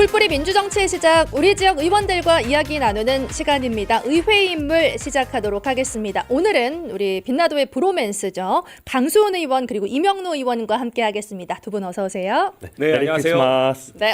풀뿌리 민주정치의 시작, 우리 지역 의원들과 이야기 나누는 시간입니다. 의회 인물 시작하도록 하겠습니다. 오늘은 우리 빛나도의 브로맨스죠. 강수훈 의원 그리고 이명노 의원과 함께 하겠습니다. 두 분 어서 오세요. 네, 안녕하세요. 크리스마스. 네,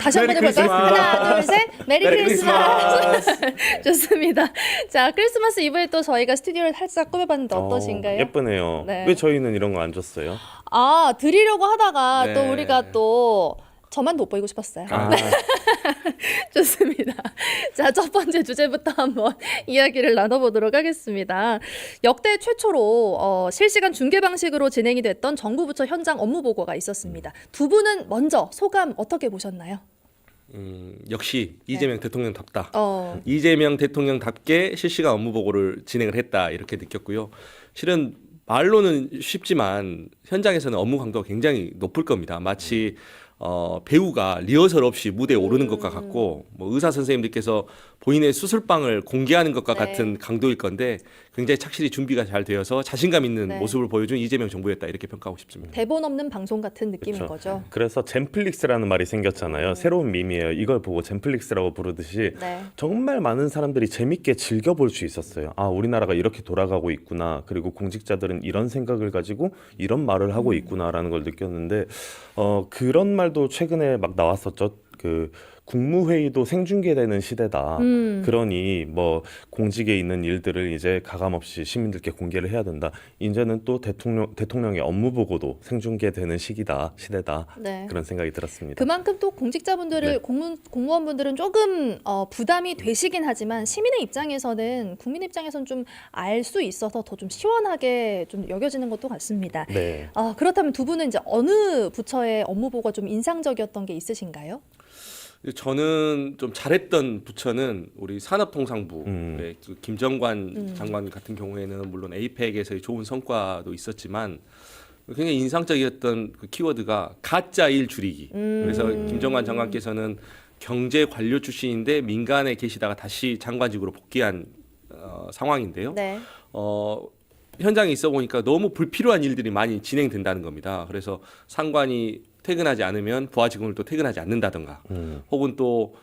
다시 한번 해볼까요? 하나, 둘, 셋. 메리 크리스마스. 좋습니다. 자, 크리스마스 이브에 또 저희가 스튜디오를 살짝 꾸며봤는데 어떠신가요? 예쁘네요. 네. 왜 저희는 이런 거 안 줬어요? 아, 드리려고 하다가 네. 또 우리가 또 저만 돋보이고 싶었어요. 아, 좋습니다. 자, 첫 번째 주제부터 한번 이야기를 나눠보도록 하겠습니다. 역대 최초로 실시간 중계 방식으로 진행이 됐던 정부 부처 현장 업무 보고가 있었습니다. 두 분은 먼저 소감 어떻게 보셨나요? 역시 이재명 대통령답다. 이재명 이재명 대통령답게 실시간 업무 보고를 진행을 했다 이렇게 느꼈고요. 실은 말로는 쉽지만 현장에서는 업무 강도가 굉장히 높을 겁니다. 마치 배우가 리허설 없이 무대에 오르는 것과 같고 뭐 의사 선생님들께서 본인의 수술방을 공개하는 것과 네. 같은 강도일 건데 굉장히 착실히 준비가 잘 되어서 자신감 있는 네. 모습을 보여준 이재명 정부였다 이렇게 평가하고 싶습니다. 대본 없는 방송 같은 느낌인 그쵸. 거죠. 그래서 젠플릭스라는 말이 생겼잖아요. 새로운 밈이에요. 이걸 보고 젠플릭스라고 부르듯이 네. 정말 많은 사람들이 재밌게 즐겨볼 수 있었어요. 아, 우리나라가 이렇게 돌아가고 있구나. 그리고 공직자들은 이런 생각을 가지고 이런 말을 하고 있구나라는 걸 느꼈는데 그런 말도 최근에 막 나왔었죠. 그 국무회의도 생중계되는 시대다. 그러니 뭐 공직에 있는 일들을 이제 가감없이 시민들께 공개를 해야 된다. 이제는 또 대통령의 업무 보고도 생중계되는 시대다. 네. 그런 생각이 들었습니다. 그만큼 또 공직자분들을 네. 공무원분들은 조금 부담이 되시긴 하지만 시민의 입장에서는 국민 입장에서는 좀 알 수 있어서 더 좀 시원하게 좀 여겨지는 것도 같습니다. 네. 그렇다면 두 분은 이제 어느 부처의 업무 보고가 좀 인상적이었던 게 있으신가요? 저는 좀 잘했던 부처는 우리 산업통상부 그 김정관 장관 같은 경우에는 물론 에이펙에서의 좋은 성과도 있었지만 굉장히 인상적이었던 그 키워드가 가짜 일 줄이기. 그래서 김정관 장관께서는 경제 관료 출신인데 민간에 계시다가 다시 장관직으로 복귀한 상황인데요. 네. 현장에 있어 보니까 너무 불필요한 일들이 많이 진행된다는 겁니다. 그래서 상관이 퇴근하지 않으면 부하 직원들도 퇴근하지 않는다든가 혹은 또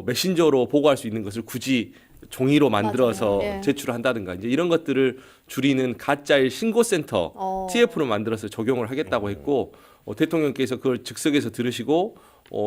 메신저로 보고할 수 있는 것을 굳이 종이로 만들어서 맞아요. 예. 제출을 한다든가 이제 이런 것들을 줄이는 가짜일 신고센터 TF로 만들어서 적용을 하겠다고 했고 대통령께서 그걸 즉석에서 들으시고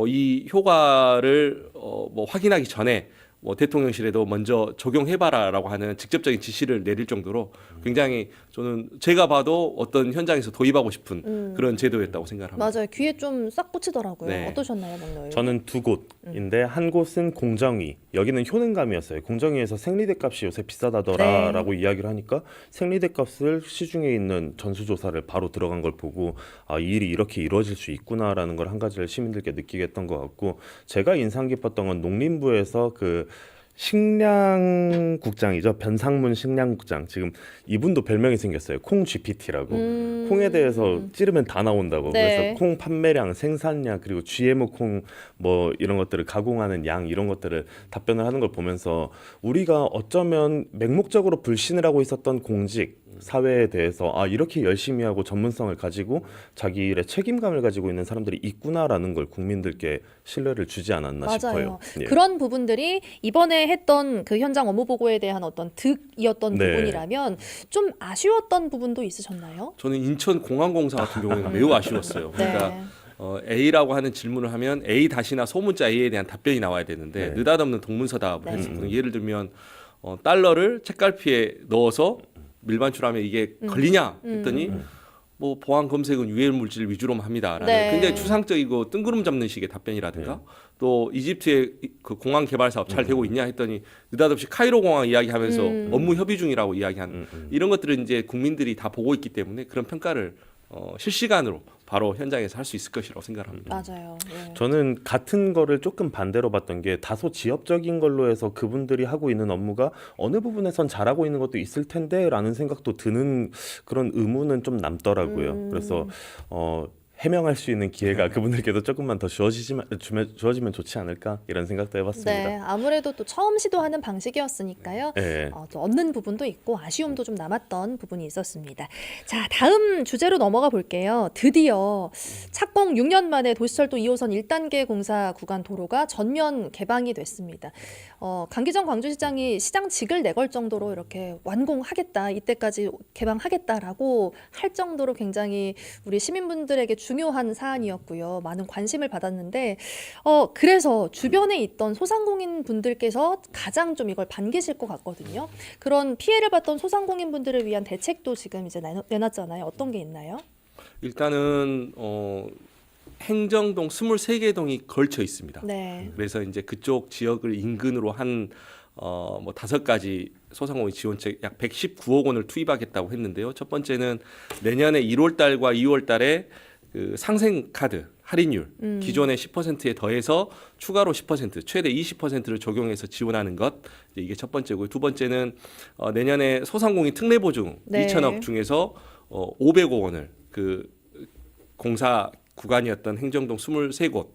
이 효과를 뭐 확인하기 전에 뭐 대통령실에도 먼저 적용해봐라라고 하는 직접적인 지시를 내릴 정도로 굉장히 저는 제가 봐도 어떤 현장에서 도입하고 싶은 그런 제도였다고 생각합니다. 맞아요. 귀에 좀 싹 꽂히더라고요. 네. 어떠셨나요, 명노 의원? 저는 두 곳인데 한 곳은 공정위, 여기는 효능감이었어요. 공정위에서 생리대 값이 요새 비싸다더라라고 이야기를 하니까 생리대 값을 시중에 있는 전수조사를 바로 들어간 걸 보고 아, 이 일이 이렇게 이루어질 수 있구나라는 걸 한 가지를 시민들께 느끼게 했던 것 같고 제가 인상 깊었던 건 농림부에서 그 식량국장이죠. 변상문 식량국장. 지금 이분도 별명이 생겼어요. 콩 GPT라고. 콩에 대해서 찌르면 다 나온다고. 네. 그래서 콩 판매량, 생산량, 그리고 GMO 콩 뭐 이런 것들을 가공하는 양 이런 것들을 답변을 하는 걸 보면서 우리가 어쩌면 맹목적으로 불신을 하고 있었던 공직 사회에 대해서 아 이렇게 열심히 하고 전문성을 가지고 자기 일에 책임감을 가지고 있는 사람들이 있구나라는 걸 국민들께 신뢰를 주지 않았나 맞아요. 싶어요. 예. 그런 부분들이 이번에 했던 그 현장 업무 보고에 대한 어떤 득이었던 네. 부분이라면 좀 아쉬웠던 부분도 있으셨나요? 저는 인천공항공사 같은 경우에는 매우 아쉬웠어요. 그러니까 네. A라고 하는 질문을 하면 A 다시나 소문자 A에 대한 답변이 나와야 되는데 네. 느닷없는 동문서답을 네. 했었거든요. 예를 들면 달러를 책갈피에 넣어서 밀반출하면 이게 걸리냐 했더니 뭐 보안 검색은 유해 물질 위주로만 합니다라는 네. 굉장히 추상적이고 뜬구름 잡는 식의 답변이라든가 또 이집트의 그 공항 개발 사업 잘 되고 있냐 했더니 느닷없이 카이로 공항 이야기하면서 업무 협의 중이라고 이야기하는 이런 것들은 이제 국민들이 다 보고 있기 때문에 그런 평가를 실시간으로 바로 현장에서 할 수 있을 것이라고 생각합니다. 맞아요. 예. 저는 같은 거를 조금 반대로 봤던 게 다소 지역적인 걸로 해서 그분들이 하고 있는 업무가 어느 부분에선 잘하고 있는 것도 있을 텐데라는 생각도 드는 그런 의문은 좀 남더라고요. 그래서 해명할 수 있는 기회가 그분들께도 조금만 더 주어지면 좋지 않을까 이런 생각도 해봤습니다. 네, 아무래도 또 처음 시도하는 방식이었으니까요. 네. 또 얻는 부분도 있고 아쉬움도 좀 남았던 부분이 있었습니다. 자, 다음 주제로 넘어가 볼게요. 드디어 착공 6년 만에 도시철도 2호선 1단계 공사 구간 도로가 전면 개방이 됐습니다. 강기정 광주시장이 시장직을 내걸 정도로 이렇게 완공하겠다, 이때까지 개방하겠다라고 할 정도로 굉장히 우리 시민분들에게 중요한 사안이었고요. 많은 관심을 받았는데 그래서 주변에 있던 소상공인 분들께서 가장 좀 이걸 반기실 것 같거든요. 그런 피해를 봤던 소상공인 분들을 위한 대책도 지금 이제 내놨잖아요. 어떤 게 있나요? 일단은 행정동 23개 동이 걸쳐 있습니다. 네. 그래서 이제 그쪽 지역을 인근으로 한 뭐 5가지 소상공인 지원책 약 119억 원을 투입하겠다고 했는데요. 첫 번째는 내년에 1월 달과 2월 달에 그 상생 카드 할인율 기존의 10%에 더해서 추가로 10% 최대 20%를 적용해서 지원하는 것, 이게 첫 번째고요. 두 번째는 내년에 소상공인 특례 보증 네. 2천억 중에서 500억 원을 그 공사 구간이었던 행정동 23곳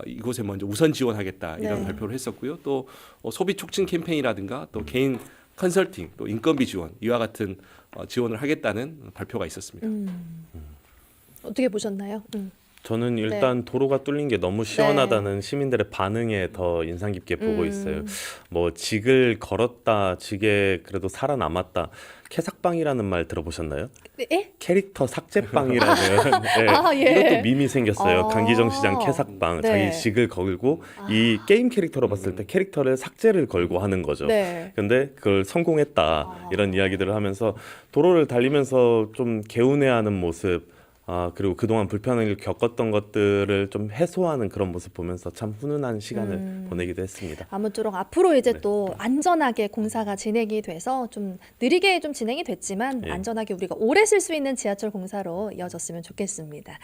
이곳에 먼저 우선 지원하겠다 이런 네. 발표를 했었고요. 또 소비 촉진 캠페인이라든가 또 개인 컨설팅, 또 인건비 지원 이와 같은 지원을 하겠다는 발표가 있었습니다. 어떻게 보셨나요? 저는 일단 도로가 뚫린 게 너무 시원하다는 시민들의 반응에 더 인상 깊게 보고 있어요. 뭐 직을 걸었다, 직에 그래도 살아남았다. 캐삭방이라는 말 들어보셨나요? 예? 캐릭터 삭제빵이라는 네, 아, 예. 이것도 밈이 생겼어요. 아. 강기정 시장 캐삭빵, 네. 자기 직을 걸고 이 게임 캐릭터로 봤을 때 캐릭터를 삭제를 걸고 하는 거죠. 네. 근데 그걸 성공했다 이런 이야기들을 하면서 도로를 달리면서 좀 개운해하는 모습, 그리고 그동안 불편을 겪었던 것들을 좀 해소하는 그런 모습 보면서 참 훈훈한 시간을 보내기도 했습니다. 아무쪼록 앞으로 이제 네. 또 안전하게 공사가 진행이 돼서 좀 느리게 좀 진행이 됐지만 예. 안전하게 우리가 오래 쓸 수 있는 지하철 공사로 이어졌으면 좋겠습니다.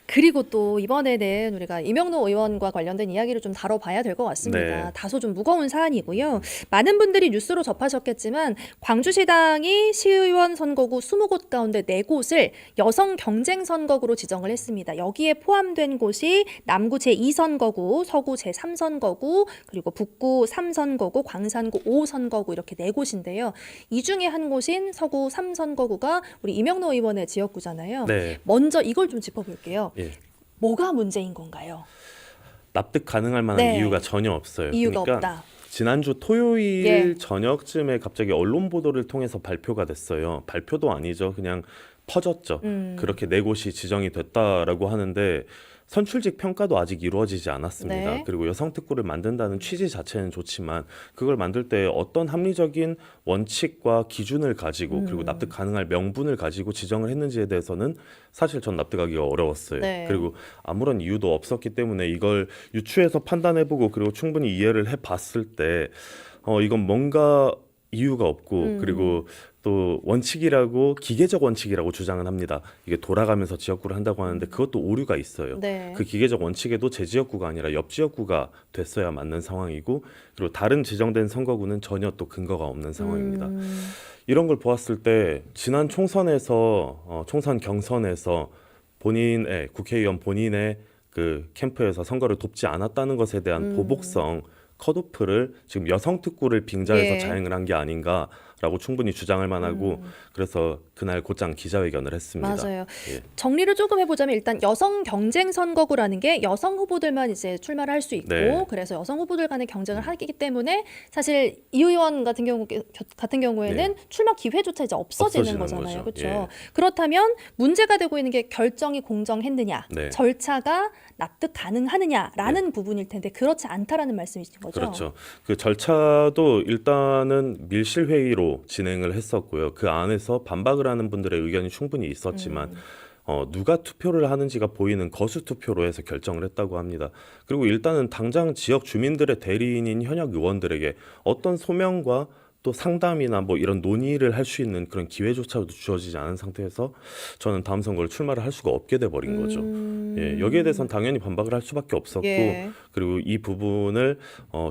그리고 또 이번에는 우리가 이명노 의원과 관련된 이야기를 좀 다뤄봐야 될 것 같습니다. 네. 다소 좀 무거운 사안이고요. 많은 분들이 뉴스로 접하셨겠지만 광주시당이 시의원 선거구 20곳 가운데 4곳을 여성 경쟁 선거구로 지정을 했습니다. 여기에 포함된 곳이 남구 제2선거구, 서구 제3선거구, 그리고 북구 3선거구, 광산구 5선거구 이렇게 4곳인데요. 이 중에 한 곳인 서구 3선거구가 우리 이명노 의원의 지역구잖아요. 네. 먼저 이걸 좀 짚어볼게요. 예. 뭐가 문제인 건가요? 납득 가능할 만한 네. 이유가 전혀 없어요. 이유가 그러니까 없다. 지난주 토요일 예. 저녁쯤에 갑자기 언론 보도를 통해서 발표가 됐어요. 발표도 아니죠. 그냥 퍼졌죠. 그렇게 4곳이 지정이 됐다라고 하는데 선출직 평가도 아직 이루어지지 않았습니다. 네. 그리고 여성특구를 만든다는 취지 자체는 좋지만 그걸 만들 때 어떤 합리적인 원칙과 기준을 가지고 그리고 납득 가능할 명분을 가지고 지정을 했는지에 대해서는 사실 전 납득하기가 어려웠어요. 네. 그리고 아무런 이유도 없었기 때문에 이걸 유추해서 판단해보고 그리고 충분히 이해를 해봤을 때 이건 뭔가 이유가 없고 그리고 또 원칙이라고 기계적 원칙이라고 주장은 합니다. 이게 돌아가면서 지역구를 한다고 하는데 그것도 오류가 있어요. 네. 그 기계적 원칙에도 제 지역구가 아니라 옆 지역구가 됐어야 맞는 상황이고 그리고 다른 지정된 선거구는 전혀 또 근거가 없는 상황입니다. 이런 걸 보았을 때 지난 총선에서 총선 경선에서 본인의 국회의원 본인의 그 캠프에서 선거를 돕지 않았다는 것에 대한 보복성 컷오프를 지금 여성특구를 빙자해서 예. 자행을 한 게 아닌가라고 충분히 주장할 만하고 그래서 그날 곧장 기자회견을 했습니다. 맞아요. 예. 정리를 조금 해보자면 일단 여성 경쟁 선거구라는 게 여성 후보들만 이제 출마를 할 수 있고 네. 그래서 여성 후보들 간의 경쟁을 하기 때문에 사실 이 의원 같은 경우에는 네. 출마 기회조차 이제 없어지는 없어지는 거잖아요. 거죠. 그렇죠? 예. 그렇다면 문제가 되고 있는 게 결정이 공정했느냐, 네. 절차가 납득 가능하느냐라는 부분일 텐데 그렇지 않다라는 말씀이신 거죠. 그렇죠. 그 절차도 일단은 밀실 회의로 진행을 했었고요. 그 안에서 반박을 하는 분들의 의견이 충분히 있었지만 누가 투표를 하는지가 보이는 거수 투표로 해서 결정을 했다고 합니다. 그리고 일단은 당장 지역 주민들의 대리인인 현역 의원들에게 어떤 소명과 또 상담이나 뭐 이런 논의를 할 수 있는 그런 기회조차도 주어지지 않은 상태에서 저는 다음 선거를 출마를 할 수가 없게 돼 버린 거죠. 예, 여기에 대해서는 당연히 반박을 할 수밖에 없었고 예. 그리고 이 부분을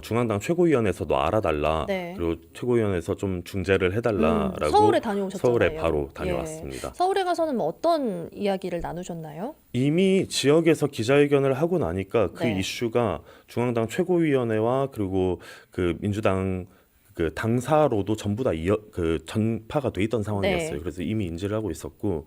중앙당 최고위원회에서도 알아달라. 네. 그리고 최고위원회에서 좀 중재를 해달라라고 서울에 다녀오셨잖아요. 서울에 바로 예. 다녀왔습니다. 서울에 가서는 뭐 어떤 이야기를 나누셨나요? 이미 지역에서 기자회견을 하고 나니까 그 네. 이슈가 중앙당 최고위원회와 그리고 그 민주당 그 당사로도 전부 다 전파가 돼 있던 상황이었어요. 네. 그래서 이미 인지를 하고 있었고,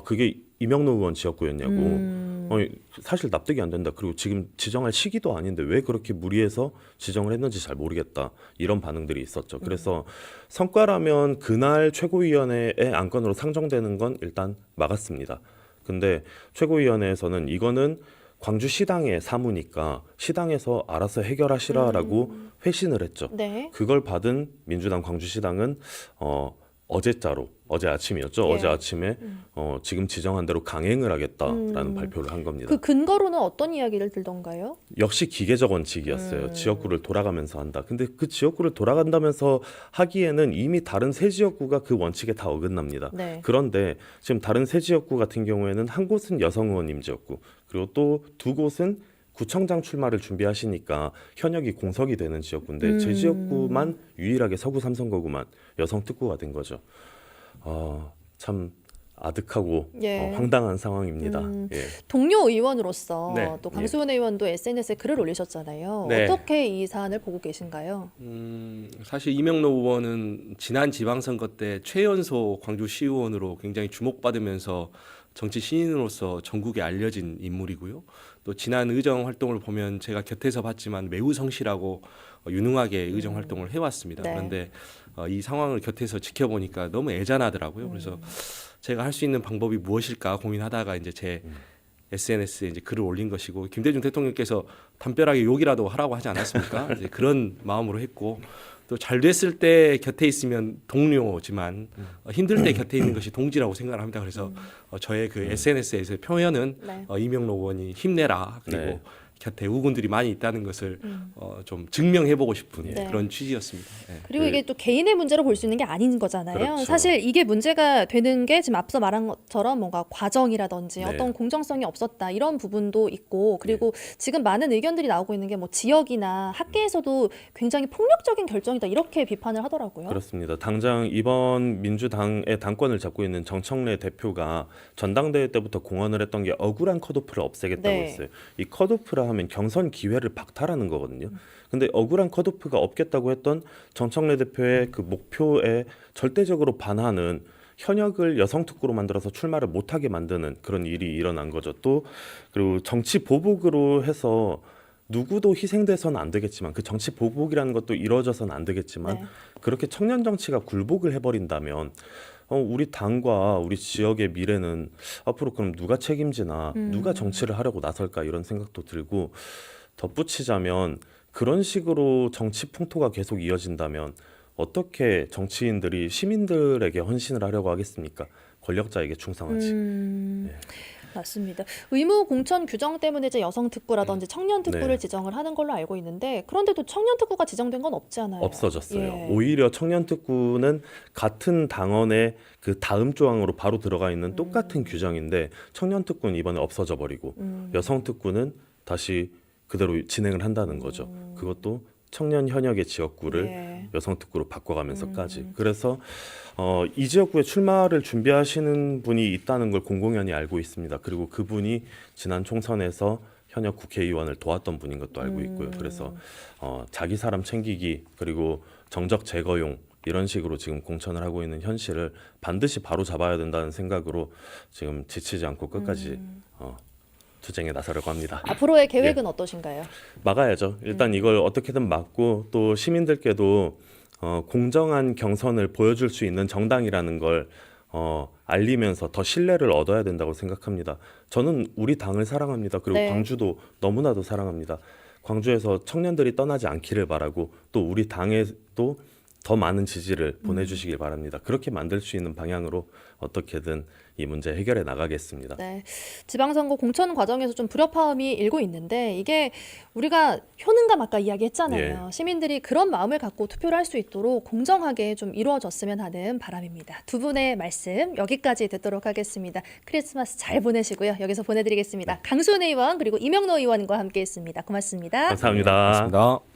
그게 이명노 의원 지역구였냐고. 사실 납득이 안 된다. 그리고 지금 지정할 시기도 아닌데 왜 그렇게 무리해서 지정을 했는지 잘 모르겠다. 이런 반응들이 있었죠. 그래서 성과라면 그날 최고위원회의 안건으로 상정되는 건 일단 막았습니다. 근데 최고위원회에서는 이거는 광주시당의 사무니까 시당에서 알아서 해결하시라라고 회신을 했죠. 네. 그걸 받은 민주당 광주시당은 어제 아침이었죠. 예. 어제 아침에 지금 지정한 대로 강행을 하겠다라는 발표를 한 겁니다. 그 근거로는 어떤 이야기를 들던가요? 역시 기계적 원칙이었어요. 지역구를 돌아가면서 한다. 근데 그 지역구를 돌아간다면서 하기에는 이미 다른 세 지역구가 그 원칙에 다 어긋납니다. 네. 그런데 지금 다른 세 지역구 같은 경우에는 한 곳은 여성 의원님 지역구, 그리고 또 두 곳은 구청장 출마를 준비하시니까 현역이 공석이 되는 지역구인데 제 지역구만 유일하게 서구 3선거구만 여성 특구가 된 거죠. 참 아득하고 예. 황당한 상황입니다. 예. 동료 의원으로서 네. 또 강수원 의원도 SNS에 글을 올리셨잖아요. 네. 어떻게 이 사안을 보고 계신가요? 사실 이명노 의원은 지난 지방선거 때 최연소 광주시의원으로 굉장히 주목받으면서 정치 신인으로서 전국에 알려진 인물이고요. 또 지난 의정 활동을 보면 제가 곁에서 봤지만 매우 성실하고 유능하게 의정 활동을 해왔습니다. 네. 그런데 이 상황을 곁에서 지켜보니까 너무 애잔하더라고요. 그래서 제가 할 수 있는 방법이 무엇일까 고민하다가 이제 제 SNS에 이제 글을 올린 것이고 김대중 대통령께서 담벼락에 욕이라도 하라고 하지 않았습니까? 이제 그런 마음으로 했고 또 잘 됐을 때 곁에 있으면 동료지만 힘들 때 곁에 있는 것이 동지라고 생각을 합니다. 그래서 저의 그 SNS에서 표현은 네. 이명노 의원이 힘내라 그리고 네. 곁에 우군들이 많이 있다는 것을 좀 증명해보고 싶은 네. 그런 취지였습니다. 네. 그리고 이게 또 개인의 문제로 볼 수 있는 게 아닌 거잖아요. 그렇죠. 사실 이게 문제가 되는 게 지금 앞서 말한 것처럼 뭔가 과정이라든지 네. 어떤 공정성이 없었다 이런 부분도 있고 그리고 지금 많은 의견들이 나오고 있는 게 뭐 지역이나 학계에서도 굉장히 폭력적인 결정이다 이렇게 비판을 하더라고요. 그렇습니다. 당장 이번 민주당의 당권을 잡고 있는 정청래 대표가 전당대회 때부터 공언을 했던 게 억울한 컷오프를 없애겠다고 네. 했어요. 이 컷오프라 하면 경선 기회를 박탈하는 거거든요. 근데 억울한 컷오프가 없겠다고 했던 정청래 대표의 그 목표에 절대적으로 반하는 현역을 여성 특구로 만들어서 출마를 못하게 만드는 그런 일이 일어난 거죠. 또 그리고 정치 보복으로 해서 누구도 희생돼서는 안 되겠지만 그 정치 보복이라는 것도 이루어져서는 안 되겠지만 네. 그렇게 청년 정치가 굴복을 해버린다면 우리 당과 우리 지역의 미래는 앞으로 그럼 누가 책임지나 누가 정치를 하려고 나설까 이런 생각도 들고 덧붙이자면 그런 식으로 정치 풍토가 계속 이어진다면 어떻게 정치인들이 시민들에게 헌신을 하려고 하겠습니까? 권력자에게 충성하지. 네. 맞습니다. 의무 공천 규정 때문에 이제 여성 특구라든지 청년 특구를 네. 지정을 하는 걸로 알고 있는데 그런데도 청년 특구가 지정된 건 없잖아요. 없어졌어요. 예. 오히려 청년 특구는 같은 당원의 그 다음 조항으로 바로 들어가 있는 똑같은 규정인데 청년 특구는 이번에 없어져 버리고 여성 특구는 다시 그대로 진행을 한다는 거죠. 그것도 청년 현역의 지역구를 예. 여성 특구로 바꿔가면서까지. 그래서 이 지역구에 출마를 준비하시는 분이 있다는 걸 공공연히 알고 있습니다. 그리고 그분이 지난 총선에서 현역 국회의원을 도왔던 분인 것도 알고 있고요. 그래서 자기 사람 챙기기 그리고 정적 제거용 이런 식으로 지금 공천을 하고 있는 현실을 반드시 바로 잡아야 된다는 생각으로 지금 지치지 않고 끝까지 투쟁에 나서려고 합니다. 앞으로의 계획은 어떠신가요? 막아야죠. 일단 이걸 어떻게든 막고 또 시민들께도 공정한 경선을 보여줄 수 있는 정당이라는 걸 알리면서 더 신뢰를 얻어야 된다고 생각합니다. 저는 우리 당을 사랑합니다. 그리고 네. 광주도 너무나도 사랑합니다. 광주에서 청년들이 떠나지 않기를 바라고 또 우리 당에도 더 많은 지지를 보내주시길 바랍니다. 그렇게 만들 수 있는 방향으로 어떻게든 이 문제 해결해 나가겠습니다. 네, 지방선거 공천 과정에서 좀 불협화음이 일고 있는데 이게 우리가 효능감 아까 이야기했잖아요. 시민들이 그런 마음을 갖고 투표를 할 수 있도록 공정하게 좀 이루어졌으면 하는 바람입니다. 두 분의 말씀 여기까지 듣도록 하겠습니다. 크리스마스 잘 보내시고요. 여기서 보내드리겠습니다. 강수은 의원 그리고 이명노 의원과 함께했습니다. 고맙습니다. 감사합니다. 고맙습니다.